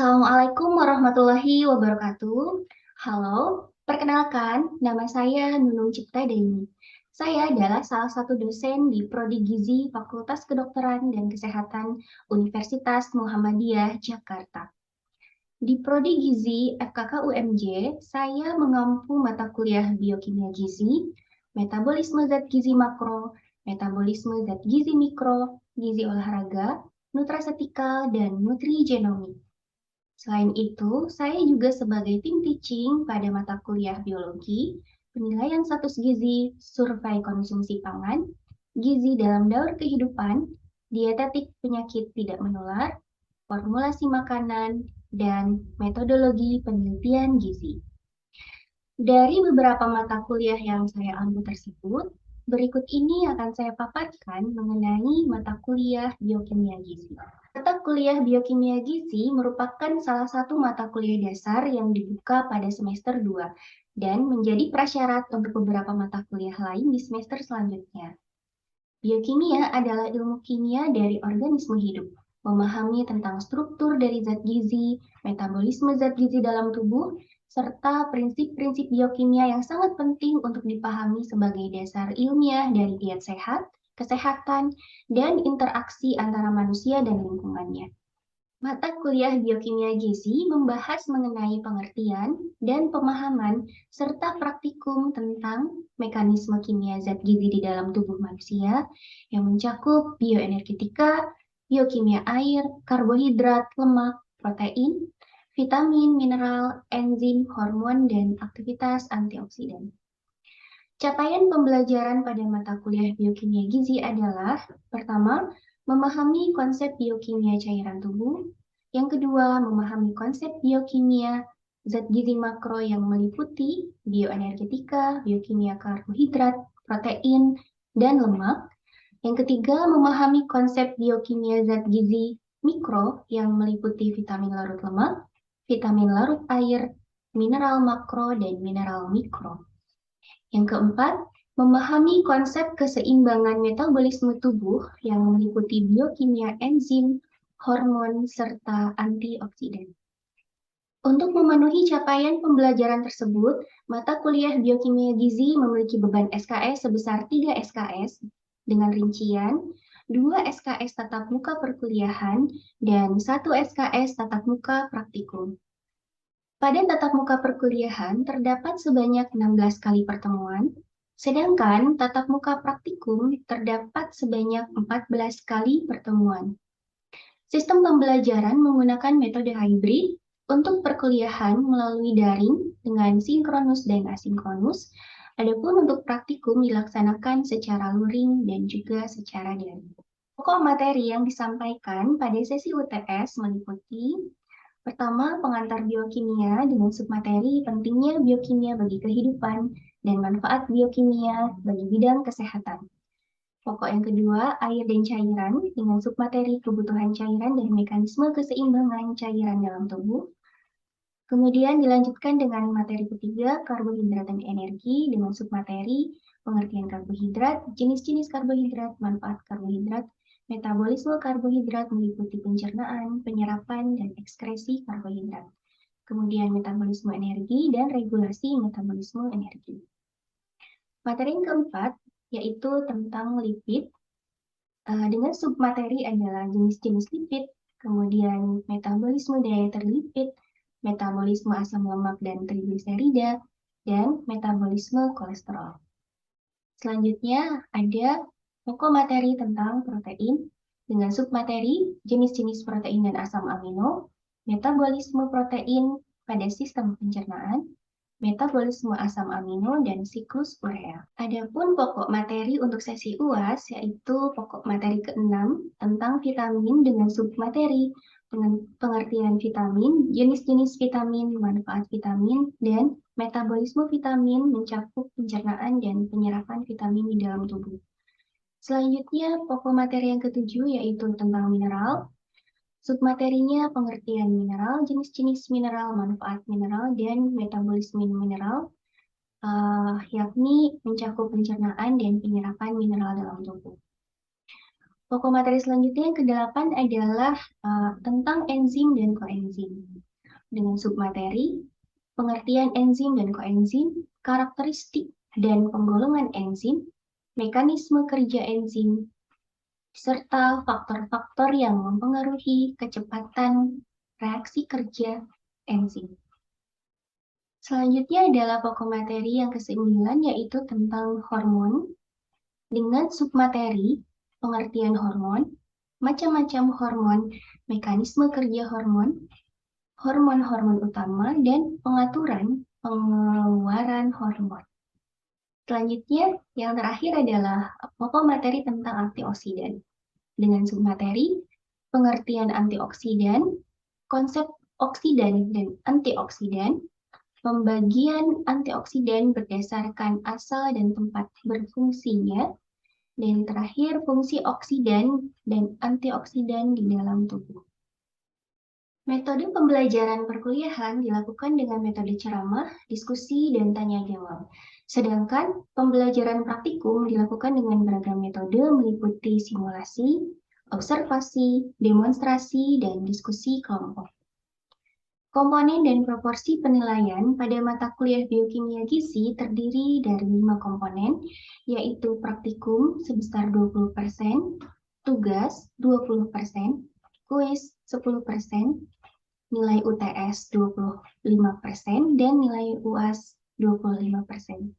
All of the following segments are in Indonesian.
Assalamualaikum warahmatullahi wabarakatuh. Halo, perkenalkan, nama saya Nunung Cipta Deni. Saya adalah salah satu dosen di Prodi Gizi Fakultas Kedokteran dan Kesehatan Universitas Muhammadiyah Jakarta. Di Prodi Gizi FKK UMJ, saya mengampu mata kuliah Biokimia Gizi, Metabolisme Zat Gizi Makro, Metabolisme Zat Gizi Mikro, Gizi Olahraga, Nutrasetikal, dan Nutrigenomik. Selain itu, saya juga sebagai tim teaching pada mata kuliah biologi, penilaian status gizi, survei konsumsi pangan, gizi dalam daur kehidupan, dietetik penyakit tidak menular, formulasi makanan, dan metodologi penelitian gizi. Dari beberapa mata kuliah yang saya ambil tersebut, berikut ini akan saya paparkan mengenai mata kuliah biokimia gizi. Mata kuliah biokimia gizi merupakan salah satu mata kuliah dasar yang dibuka pada semester 2 dan menjadi prasyarat untuk beberapa mata kuliah lain di semester selanjutnya. Biokimia adalah ilmu kimia dari organisme hidup, memahami tentang struktur dari zat gizi, metabolisme zat gizi dalam tubuh, serta prinsip-prinsip biokimia yang sangat penting untuk dipahami sebagai dasar ilmiah dari diet sehat, kesehatan, dan interaksi antara manusia dan lingkungannya. Mata kuliah biokimia gizi membahas mengenai pengertian dan pemahaman serta praktikum tentang mekanisme kimia zat gizi di dalam tubuh manusia yang mencakup bioenergetika, biokimia air, karbohidrat, lemak, protein, vitamin, mineral, enzim, hormon, dan aktivitas antioksidan. Capaian pembelajaran pada mata kuliah biokimia gizi adalah: pertama, memahami konsep biokimia cairan tubuh; yang kedua, memahami konsep biokimia zat gizi makro yang meliputi bioenergetika, biokimia karbohidrat, protein, dan lemak; yang ketiga, memahami konsep biokimia zat gizi mikro yang meliputi vitamin larut lemak, vitamin larut air, mineral makro, dan mineral mikro. Yang keempat, memahami konsep keseimbangan metabolisme tubuh yang meliputi biokimia enzim, hormon, serta antioksidan. Untuk memenuhi capaian pembelajaran tersebut, mata kuliah biokimia gizi memiliki beban SKS sebesar 3 SKS dengan rincian 2 SKS tatap muka perkuliahan dan 1 SKS tatap muka praktikum. Pada tatap muka perkuliahan terdapat sebanyak 16 kali pertemuan, sedangkan tatap muka praktikum terdapat sebanyak 14 kali pertemuan. Sistem pembelajaran menggunakan metode hybrid untuk perkuliahan melalui daring dengan sinkronus dan asinkronus, adapun untuk praktikum dilaksanakan secara luring dan juga secara daring. Pokok materi yang disampaikan pada sesi UTS meliputi: pertama, pengantar biokimia dengan submateri pentingnya biokimia bagi kehidupan dan manfaat biokimia bagi bidang kesehatan. Pokok yang kedua, air dan cairan dengan submateri kebutuhan cairan dan mekanisme keseimbangan cairan dalam tubuh. Kemudian dilanjutkan dengan materi ketiga, karbohidrat dan energi dengan submateri pengertian karbohidrat, jenis-jenis karbohidrat, manfaat karbohidrat, metabolisme karbohidrat meliputi pencernaan, penyerapan, dan ekskresi karbohidrat. Kemudian metabolisme energi dan regulasi metabolisme energi. Materi yang keempat yaitu tentang lipid dengan submateri adalah jenis-jenis lipid, kemudian metabolisme dietary lipid, metabolisme asam lemak dan trigliserida, dan metabolisme kolesterol. Selanjutnya ada pokok materi tentang protein dengan submateri jenis-jenis protein dan asam amino, metabolisme protein pada sistem pencernaan, metabolisme asam amino, dan siklus urea. Adapun pokok materi untuk sesi UAS yaitu pokok materi ke-6 tentang vitamin dengan submateri pengertian vitamin, jenis-jenis vitamin, manfaat vitamin, dan metabolisme vitamin mencakup pencernaan dan penyerapan vitamin di dalam tubuh. Selanjutnya, pokok materi yang ketujuh yaitu tentang mineral. Submaterinya pengertian mineral, jenis-jenis mineral, manfaat mineral, dan metabolisme mineral, yakni mencakup pencernaan dan penyerapan mineral dalam tubuh. Pokok materi selanjutnya yang ke-8 adalah tentang enzim dan koenzim. Dengan submateri, pengertian enzim dan koenzim, karakteristik dan penggolongan enzim, mekanisme kerja enzim, serta faktor-faktor yang mempengaruhi kecepatan reaksi kerja enzim. Selanjutnya adalah pokok materi yang ke-9, yaitu tentang hormon. Dengan submateri, pengertian hormon, macam-macam hormon, mekanisme kerja hormon, hormon-hormon utama, dan pengaturan pengeluaran hormon. Selanjutnya, yang terakhir adalah pokok materi tentang antioksidan. Dengan submateri, pengertian antioksidan, konsep oksidan dan antioksidan, pembagian antioksidan berdasarkan asal dan tempat berfungsinya, dan terakhir fungsi oksidan dan antioksidan di dalam tubuh. Metode pembelajaran perkuliahan dilakukan dengan metode ceramah, diskusi, dan tanya jawab. Sedangkan pembelajaran praktikum dilakukan dengan beragam metode meliputi simulasi, observasi, demonstrasi, dan diskusi kelompok. Komponen dan proporsi penilaian pada mata kuliah biokimia gizi terdiri dari 5 komponen, yaitu praktikum sebesar 20%, tugas 20%, kuis 10%, nilai UTS 25%, dan nilai UAS 25%.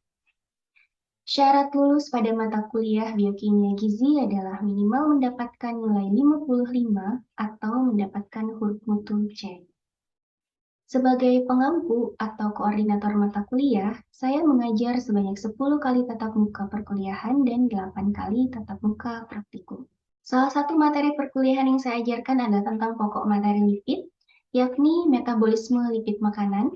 Syarat lulus pada mata kuliah biokimia gizi adalah minimal mendapatkan nilai 55 atau mendapatkan huruf mutu C. Sebagai pengampu atau koordinator mata kuliah, saya mengajar sebanyak 10 kali tatap muka perkuliahan dan 8 kali tatap muka praktikum. Salah satu materi perkuliahan yang saya ajarkan adalah tentang pokok materi lipid, yakni metabolisme lipid makanan.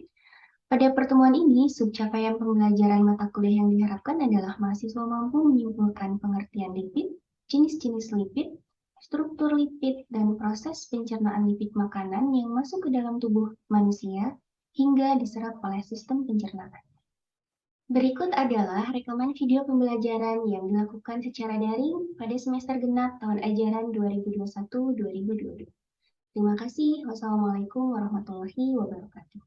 Pada pertemuan ini, subcapaian pembelajaran mata kuliah yang diharapkan adalah mahasiswa mampu menyimpulkan pengertian lipid, jenis-jenis lipid, struktur lipid, dan proses pencernaan lipid makanan yang masuk ke dalam tubuh manusia hingga diserap oleh sistem pencernaan. Berikut adalah rekaman video pembelajaran yang dilakukan secara daring pada semester genap tahun ajaran 2021-2022. Terima kasih. Wassalamualaikum warahmatullahi wabarakatuh.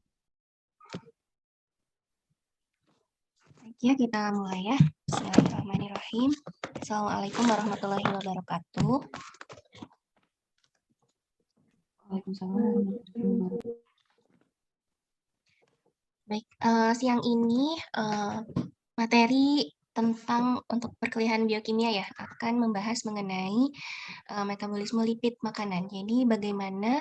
Ya, kita mulai ya. Bismillahirrahmanirrahim. Assalamualaikum warahmatullahi wabarakatuh. Waalaikumsalam warahmatullahi wabarakatuh. Baik, siang ini materi tentang untuk perkuliahan biokimia ya akan membahas mengenai metabolisme lipid makanan. Jadi bagaimana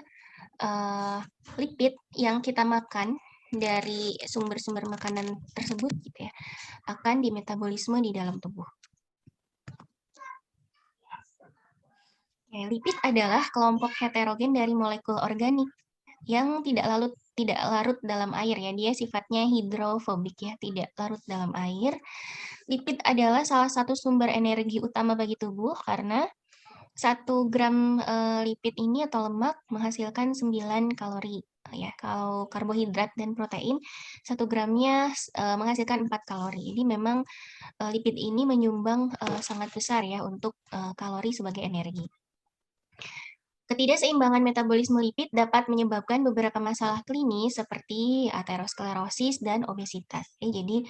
lipid yang kita makan dari sumber-sumber makanan tersebut gitu ya akan dimetabolisme di dalam tubuh. Ya, lipid adalah kelompok heterogen dari molekul organik yang tidak larut dalam air ya. Dia sifatnya hidrofobik ya, tidak larut dalam air. Lipid adalah salah satu sumber energi utama bagi tubuh karena 1 gram lipid ini atau lemak menghasilkan 9 kalori ya. Kalau karbohidrat dan protein 1 gramnya menghasilkan 4 kalori. Jadi memang lipid ini menyumbang sangat besar ya untuk kalori sebagai energi. Ketidakseimbangan metabolisme lipid dapat menyebabkan beberapa masalah klinis seperti aterosklerosis dan obesitas. Jadi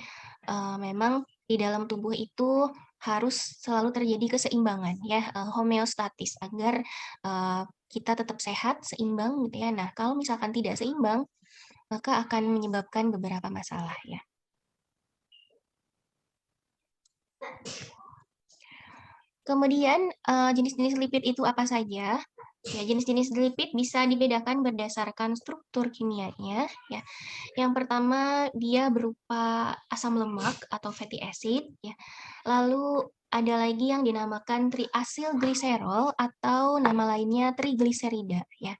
memang di dalam tubuh itu harus selalu terjadi keseimbangan ya, homeostatis agar kita tetap sehat, seimbang gitu ya. Nah, kalau misalkan tidak seimbang, maka akan menyebabkan beberapa masalah ya. Kemudian jenis-jenis lipid itu apa saja? Ya, jenis-jenis lipid bisa dibedakan berdasarkan struktur kimianya. Ya, yang pertama dia berupa asam lemak atau fatty acid. Ya, lalu ada lagi yang dinamakan triacylglycerol atau nama lainnya trigliserida. Ya,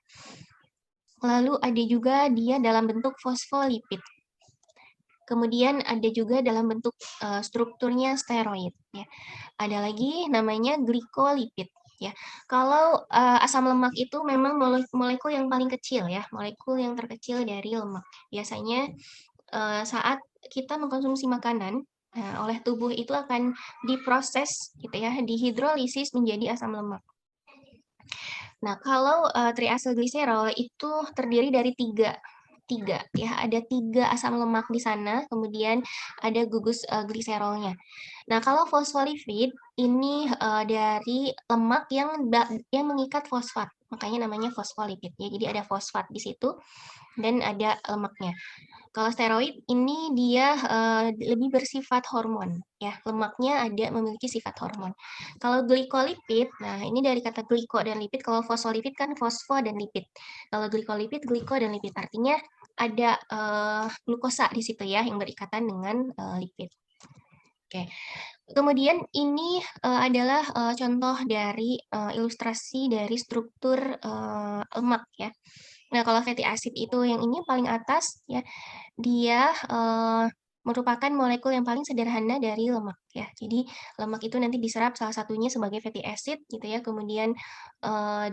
lalu ada juga dia dalam bentuk fosfolipid. Kemudian ada juga dalam bentuk strukturnya steroid. Ya. Ada lagi namanya glikolipid. Ya, kalau asam lemak itu memang molekul yang paling kecil ya, molekul yang terkecil dari lemak. Biasanya saat kita mengkonsumsi makanan oleh tubuh itu akan diproses gitu ya, dihidrolisis menjadi asam lemak. Nah, kalau triasylgliserol itu terdiri dari tiga ya, ada 3 asam lemak di sana, kemudian ada gugus gliserolnya. Nah, kalau fosfolipid ini dari lemak yang mengikat fosfat, makanya namanya fosfolipid ya. Jadi ada fosfat di situ dan ada lemaknya. Kalau steroid ini dia lebih bersifat hormon ya, lemaknya memiliki sifat hormon. Kalau glikolipid, nah ini dari kata gliko dan lipid, kalau fosfolipid kan fosfo dan lipid. Kalau glikolipid, gliko dan lipid, artinya ada glukosa di situ ya yang berikatan dengan lipid. Oke. Kemudian ini adalah contoh dari ilustrasi dari struktur lemak ya. Nah, kalau fatty acid itu yang ini paling atas ya, dia merupakan molekul yang paling sederhana dari lemak ya. Jadi lemak itu nanti diserap salah satunya sebagai fatty acid gitu ya, kemudian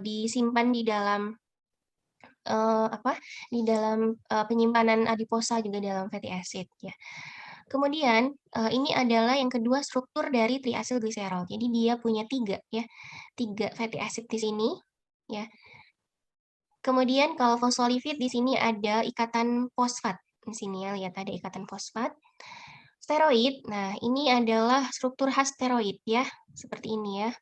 disimpan di dalam penyimpanan adiposa juga dalam fatty acid ya. Kemudian ini adalah yang kedua struktur dari triasylglycerol. Jadi dia punya 3 ya, 3 fatty acid di sini ya. Kemudian kalau fosfolipid di sini ada ikatan fosfat. Di sini ya, lihat ada ikatan fosfat. Steroid, nah ini adalah struktur khas steroid ya, seperti ini ya.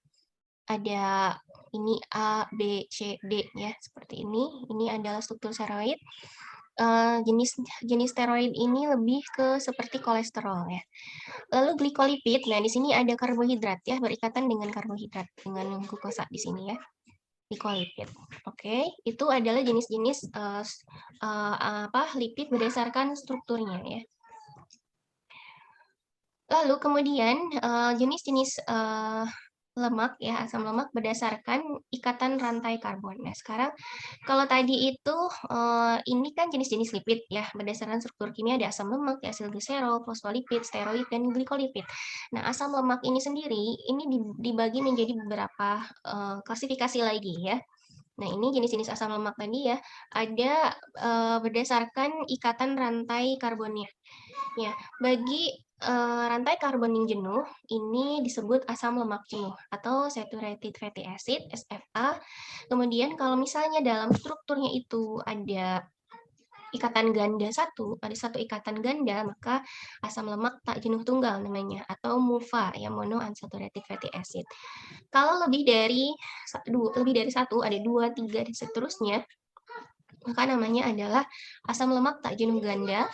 Ada ini A, B, C, D ya, seperti ini. Ini adalah struktur steroid. Jenis steroid ini lebih ke seperti kolesterol ya. Lalu glikolipid, nah di sini ada karbohidrat ya, berikatan dengan karbohidrat, dengan glukosa di sini ya. Glycolipid. Oke, itu adalah jenis-jenis lipid berdasarkan strukturnya ya. Lalu kemudian jenis-jenis lemak ya, asam lemak berdasarkan ikatan rantai karbon. Nah, sekarang kalau tadi itu ini kan jenis-jenis lipid ya, berdasarkan struktur kimia ada asam lemak, diasylgliserol, fosfolipid, steroid, dan glikolipid. Nah, asam lemak ini sendiri ini dibagi menjadi beberapa klasifikasi lagi ya. Nah, ini jenis-jenis asam lemak tadi ya, ada berdasarkan ikatan rantai karbonnya. Ya, bagi rantai karbon yang jenuh, ini disebut asam lemak jenuh atau saturated fatty acid, SFA. Kemudian kalau misalnya dalam strukturnya itu ada ikatan ganda ada satu ikatan ganda, maka asam lemak tak jenuh tunggal namanya, atau MUFA, ya, monounsaturated fatty acid. Kalau lebih dari satu, ada 2, 3, dan seterusnya, maka namanya adalah asam lemak tak jenuh ganda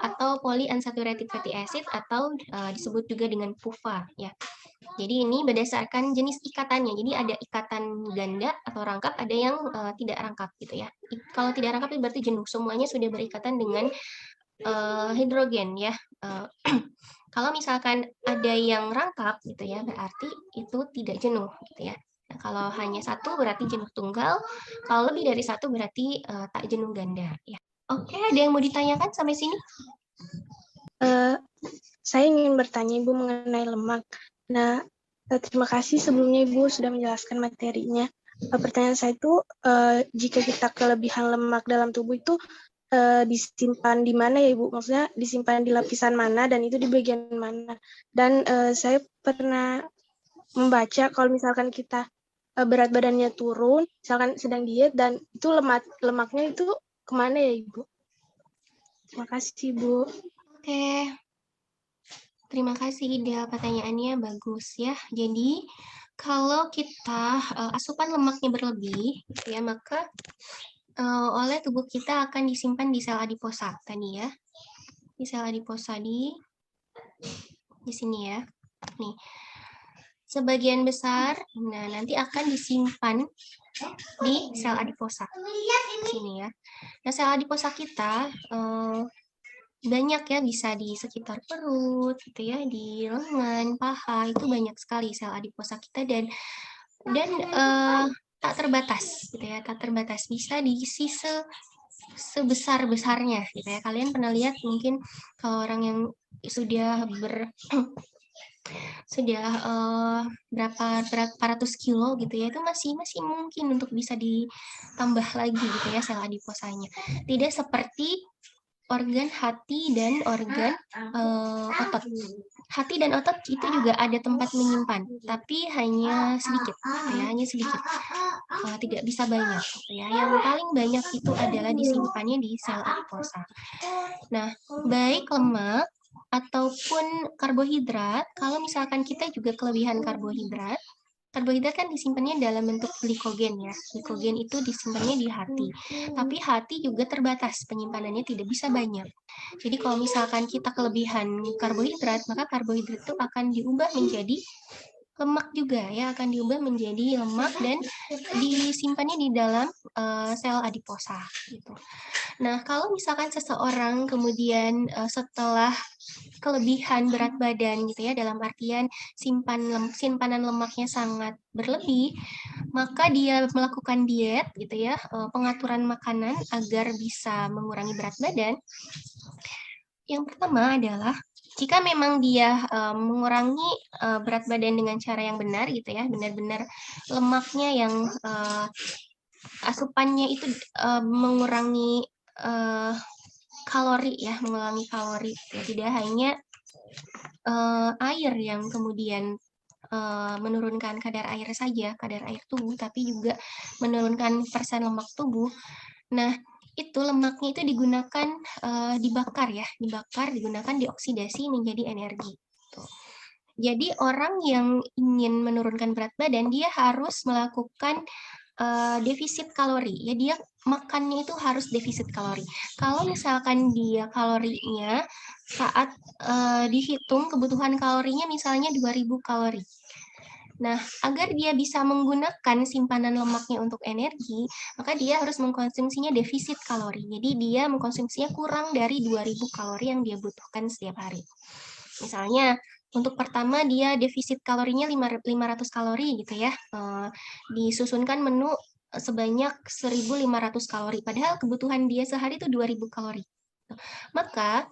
atau polyunsaturated fatty acid atau disebut juga dengan PUFA ya. Jadi ini berdasarkan jenis ikatannya. Jadi ada ikatan ganda atau rangkap, ada yang tidak rangkap gitu ya. Kalau tidak rangkap itu berarti jenuh. Semuanya sudah berikatan dengan hidrogen ya. Kalau misalkan ada yang rangkap gitu ya, berarti itu tidak jenuh gitu ya. Nah, kalau hanya satu berarti jenuh tunggal. Kalau lebih dari satu berarti tak jenuh ganda ya. Oke, ada yang mau ditanyakan sampai sini? Saya ingin bertanya Ibu mengenai lemak. Nah, terima kasih sebelumnya Ibu sudah menjelaskan materinya. Pertanyaan saya itu, jika kita kelebihan lemak dalam tubuh itu disimpan di mana ya Ibu? Maksudnya disimpan di lapisan mana dan itu di bagian mana? Dan saya pernah membaca kalau misalkan kita berat badannya turun, misalkan sedang diet dan itu lemaknya itu kemana ya Ibu? Terima kasih Ibu. Oke, terima kasih Ida, pertanyaannya bagus ya. Jadi kalau kita asupan lemaknya berlebih, gitu ya, maka oleh tubuh kita akan disimpan di sel adiposa tadi ya, di sel adiposa di sini ya. Nih, sebagian besar, nah nanti akan disimpan di sel adiposa di sini ya. Nah, sel adiposa kita banyak ya, bisa di sekitar perut gitu ya, di lengan, paha, itu banyak sekali sel adiposa kita dan tak terbatas gitu ya, tak terbatas, bisa diisi sebesar-besarnya gitu ya. Kalian pernah lihat mungkin kalau orang yang sudah berapa ratus kilo gitu ya, itu masih mungkin untuk bisa ditambah lagi gitu ya sel adiposanya. Tidak seperti organ hati dan organ otot. Hati dan otot itu juga ada tempat menyimpan, tapi hanya sedikit, ya, hanya sedikit. tidak bisa banyak gitu ya. Yang paling banyak itu adalah disimpannya di sel adiposa. Nah, baik lemak ataupun karbohidrat, kalau misalkan kita juga kelebihan karbohidrat kan disimpannya dalam bentuk glikogen ya. Glikogen itu disimpannya di hati. Tapi hati juga terbatas, penyimpanannya tidak bisa banyak. Jadi kalau misalkan kita kelebihan karbohidrat, maka karbohidrat itu akan diubah menjadi lemak juga ya, akan diubah menjadi lemak dan disimpannya di dalam sel adiposa gitu. Nah, kalau misalkan seseorang kemudian setelah kelebihan berat badan gitu ya, dalam artian simpanan lemaknya sangat berlebih, maka dia melakukan diet gitu ya, pengaturan makanan agar bisa mengurangi berat badan. Yang pertama adalah jika memang dia mengurangi berat badan dengan cara yang benar gitu ya, benar-benar lemaknya yang asupannya itu mengurangi kalori ya, mengurangi kalori ya, tidak hanya air yang kemudian menurunkan kadar air saja, kadar air tubuh, tapi juga menurunkan persen lemak tubuh. Nah, itu lemaknya itu digunakan dibakar ya, digunakan dioksidasi menjadi energi. Tuh. Jadi orang yang ingin menurunkan berat badan, dia harus melakukan defisit kalori. Ya, dia makannya itu harus defisit kalori. Kalau misalkan dia kalorinya saat dihitung kebutuhan kalorinya misalnya 2000 kalori. Nah, agar dia bisa menggunakan simpanan lemaknya untuk energi, maka dia harus mengkonsumsinya defisit kalori. Jadi dia mengkonsumsinya kurang dari 2000 kalori yang dia butuhkan setiap hari. Misalnya, untuk pertama dia defisit kalorinya 500 kalori gitu ya. Disusunkan menu sebanyak 1500 kalori, padahal kebutuhan dia sehari itu 2000 kalori. Maka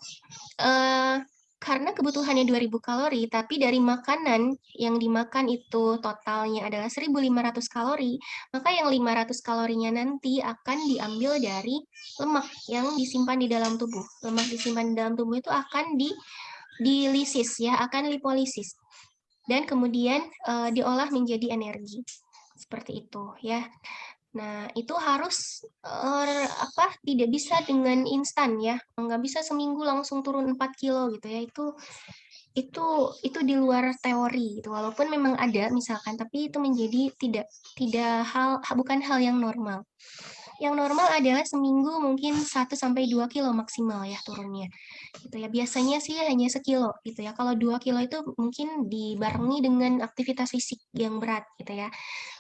karena kebutuhannya 2000 kalori, tapi dari makanan yang dimakan itu totalnya adalah 1500 kalori, maka yang 500 kalorinya nanti akan diambil dari lemak yang disimpan di dalam tubuh. Lemak disimpan di dalam tubuh itu akan dilisis ya, akan lipolisis. Dan kemudian diolah menjadi energi. Seperti itu ya. Nah, itu harus tidak bisa dengan instan ya. Nggak bisa seminggu langsung turun 4 kilo gitu ya. Itu di luar teori gitu. Walaupun memang ada misalkan, tapi itu menjadi bukan hal yang normal. Yang normal adalah seminggu mungkin 1 sampai 2 kilo maksimal ya turunnya. Gitu ya. Biasanya sih hanya sekilo gitu ya. Kalau 2 kilo itu mungkin dibarengi dengan aktivitas fisik yang berat gitu ya.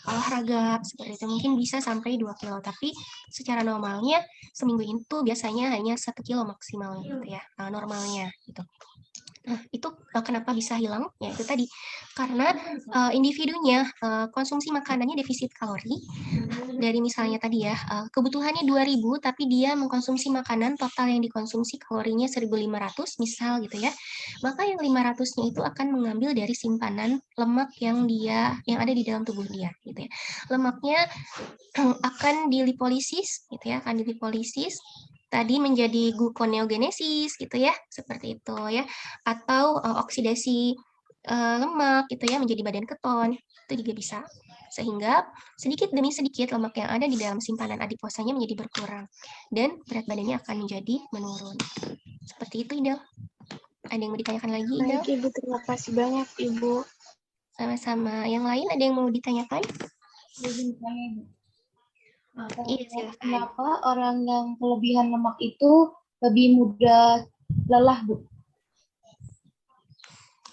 Olahraga seperti itu mungkin bisa sampai 2 kilo, tapi secara normalnya seminggu itu biasanya hanya 1 kilo maksimal gitu ya, normalnya gitu. Nah, itu kenapa bisa hilang? Ya itu tadi, karena individunya konsumsi makanannya defisit kalori, dari misalnya tadi ya, kebutuhannya 2000, tapi dia mengkonsumsi makanan total yang dikonsumsi kalorinya 1500 misal gitu ya, maka yang 500-nya itu akan mengambil dari simpanan lemak yang ada di dalam tubuh dia gitu ya. Lemaknya akan dilipolisis gitu ya, tadi menjadi gluconeogenesis gitu ya, seperti itu ya, atau oksidasi lemak gitu ya menjadi badan keton, itu juga bisa. Sehingga sedikit demi sedikit lemak yang ada di dalam simpanan adiposanya menjadi berkurang dan berat badannya akan menjadi menurun. Seperti itu, Idel. Ada yang mau ditanyakan lagi, Idel? Baik, Ibu. Terima kasih banyak, Ibu. Sama-sama. Yang lain ada yang mau ditanyakan? Iya, silakan. Kenapa orang yang kelebihan lemak itu lebih mudah lelah, Bu?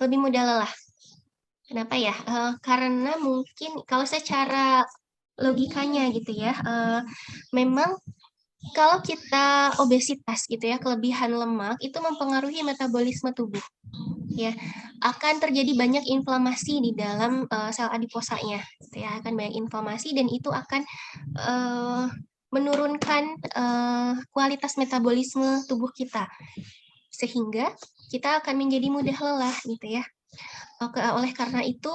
Lebih mudah lelah. Kenapa ya? Karena mungkin kalau secara logikanya gitu ya, memang kalau kita obesitas gitu ya, kelebihan lemak itu mempengaruhi metabolisme tubuh. Ya, akan terjadi banyak inflamasi di dalam sel adiposanya, gitu ya, akan banyak inflamasi dan itu akan menurunkan kualitas metabolisme tubuh kita, sehingga kita akan menjadi mudah lelah, gitu ya. Oleh karena itu,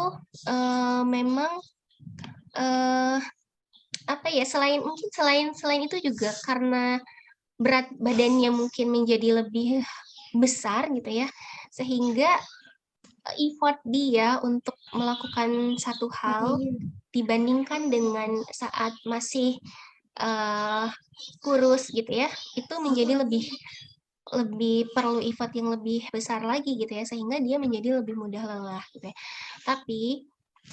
memang selain itu juga karena berat badannya mungkin menjadi lebih besar gitu ya, sehingga effort dia untuk melakukan satu hal dibandingkan dengan saat masih kurus gitu ya, itu menjadi lebih perlu effort yang lebih besar lagi gitu ya, sehingga dia menjadi lebih mudah lelah gitu ya. Tapi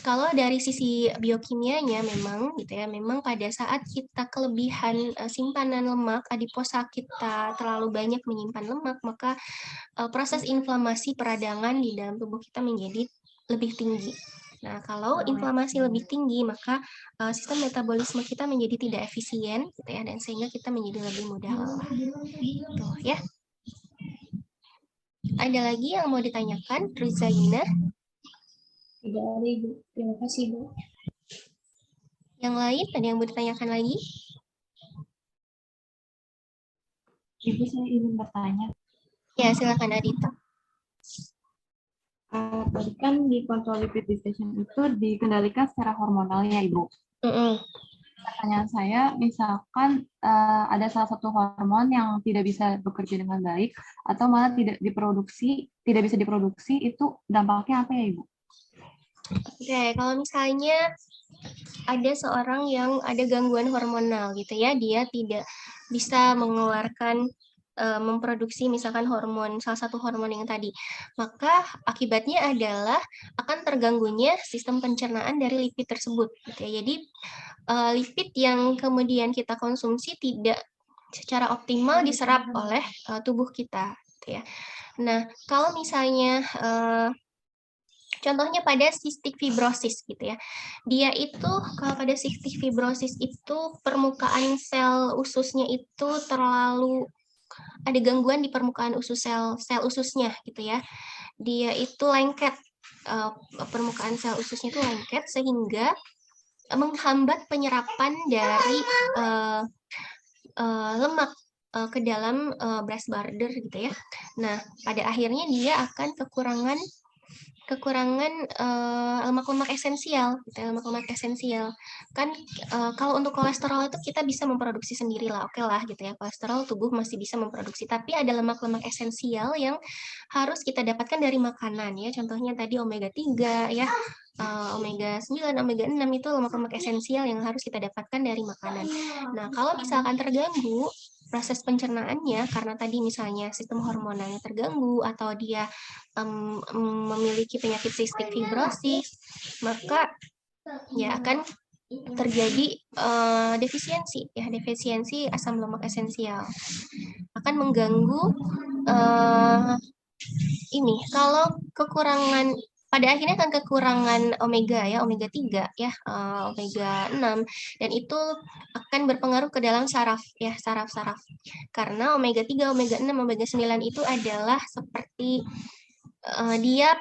kalau dari sisi biokimianya memang gitu ya, memang pada saat kita kelebihan simpanan lemak, adiposa kita terlalu banyak menyimpan lemak, maka proses inflamasi peradangan di dalam tubuh kita menjadi lebih tinggi. Nah, kalau inflamasi lebih tinggi, maka sistem metabolisme kita menjadi tidak efisien gitu ya, dan sehingga kita menjadi lebih mudah lelah. Tuh ya. Ada lagi yang mau ditanyakan, Rizaina? Tidak ada, Ibu. Terima kasih, Bu. Yang lain, ada yang mau ditanyakan lagi? Ibu, saya ingin bertanya. Ya, silakan Adita. Tadi kan di kontrol lipid digestion itu dikendalikan secara hormonal ya, Ibu. Pertanyaan saya, misalkan ada salah satu hormon yang tidak bisa bekerja dengan baik atau malah tidak bisa diproduksi, itu dampaknya apa ya, Ibu? Oke, kalau misalnya ada seorang yang ada gangguan hormonal gitu ya, dia tidak bisa mengeluarkan memproduksi misalkan salah satu hormon yang tadi, maka akibatnya adalah akan terganggunya sistem pencernaan dari lipid tersebut gitu ya. Jadi lipid yang kemudian kita konsumsi tidak secara optimal diserap oleh tubuh kita gitu ya. Nah, kalau misalnya contohnya pada cystic fibrosis gitu ya. Dia itu kalau pada cystic fibrosis itu permukaan sel ususnya itu terlalu ada gangguan di permukaan sel ususnya gitu ya. Dia itu lengket, permukaan sel ususnya itu lengket sehingga menghambat penyerapan dari lemak ke dalam breast border gitu ya. Nah, pada akhirnya dia akan kekurangan lemak-lemak esensial, gitu ya, lemak-lemak esensial. Kan kalau untuk kolesterol itu kita bisa memproduksi sendiri lah, oke lah gitu ya. Kolesterol tubuh masih bisa memproduksi, tapi ada lemak-lemak esensial yang harus kita dapatkan dari makanan ya. Contohnya tadi omega 3 ya. Omega 9, omega 6 itu lemak-lemak esensial yang harus kita dapatkan dari makanan. Nah, kalau misalkan terganggu proses pencernaannya karena tadi misalnya sistem hormonalnya terganggu atau dia memiliki penyakit cystic fibrosis, maka ya akan terjadi defisiensi asam lemak esensial, akan mengganggu ini kalau kekurangan pada akhirnya akan kekurangan omega 3 ya, omega 6, dan itu akan berpengaruh ke dalam saraf ya, saraf-saraf. Karena omega 3, omega 6, omega 9 itu adalah seperti dia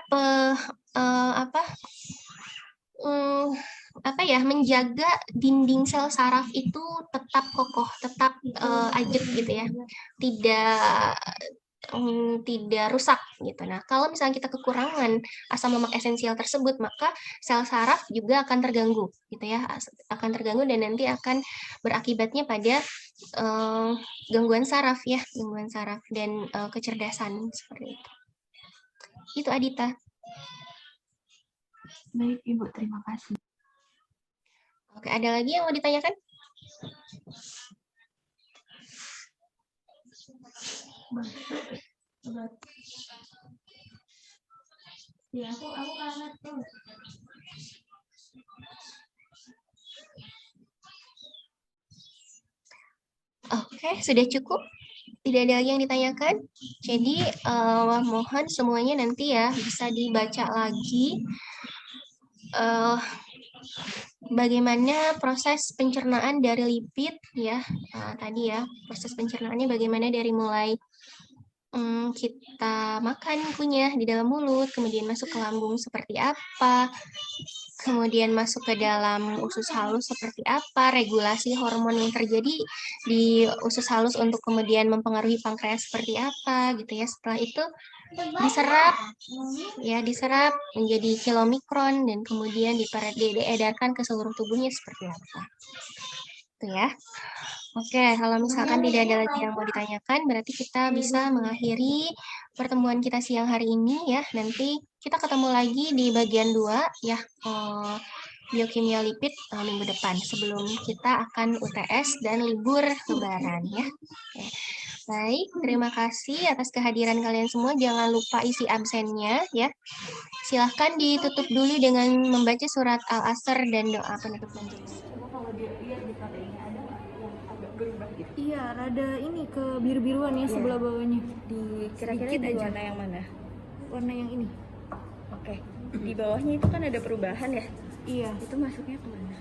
menjaga dinding sel saraf itu tetap kokoh, tetap ajak gitu ya, tidak rusak gitu. Nah, kalau misalnya kita kekurangan asam lemak esensial tersebut, maka sel saraf juga akan terganggu gitu ya, akan terganggu dan nanti akan berakibatnya pada gangguan saraf ya, gangguan saraf dan kecerdasan seperti itu. Itu Adita. Baik, Ibu, terima kasih. Oke, ada lagi yang mau ditanyakan? Ya, aku kangen tuh. Oke, sudah cukup. Tidak ada lagi yang ditanyakan. Jadi mohon semuanya nanti ya bisa dibaca lagi bagaimana proses pencernaan dari lipid ya. Tadi ya, proses pencernaannya bagaimana dari mulai kita makan kunyah di dalam mulut, kemudian masuk ke lambung seperti apa, kemudian masuk ke dalam usus halus seperti apa, regulasi hormon yang terjadi di usus halus untuk kemudian mempengaruhi pankreas seperti apa gitu ya. Setelah itu diserap menjadi kilomikron dan kemudian diedarkan ke seluruh tubuhnya seperti apa. Itu ya. Oke, kalau misalkan tidak ada lagi yang mau ditanyakan, berarti kita bisa mengakhiri pertemuan kita siang hari ini ya. Nanti kita ketemu lagi di bagian 2 ya, biokimia lipid minggu depan sebelum kita akan UTS dan libur lebaran ya. Oke. Baik, terima kasih atas kehadiran kalian semua. Jangan lupa isi absennya ya. Silahkan ditutup dulu dengan membaca surat Al-Asr dan doa penutup majelis. Kalau dia lihat di KTI-nya ada nggak yang agak berubah gitu? Iya, rada ini ke biru-biruan ya sebelah bawahnya. Di kira-kira Sedikit di aja. warna yang mana? Warna yang ini. Oke. Di bawahnya itu kan ada perubahan ya? Iya. Itu masuknya kemana?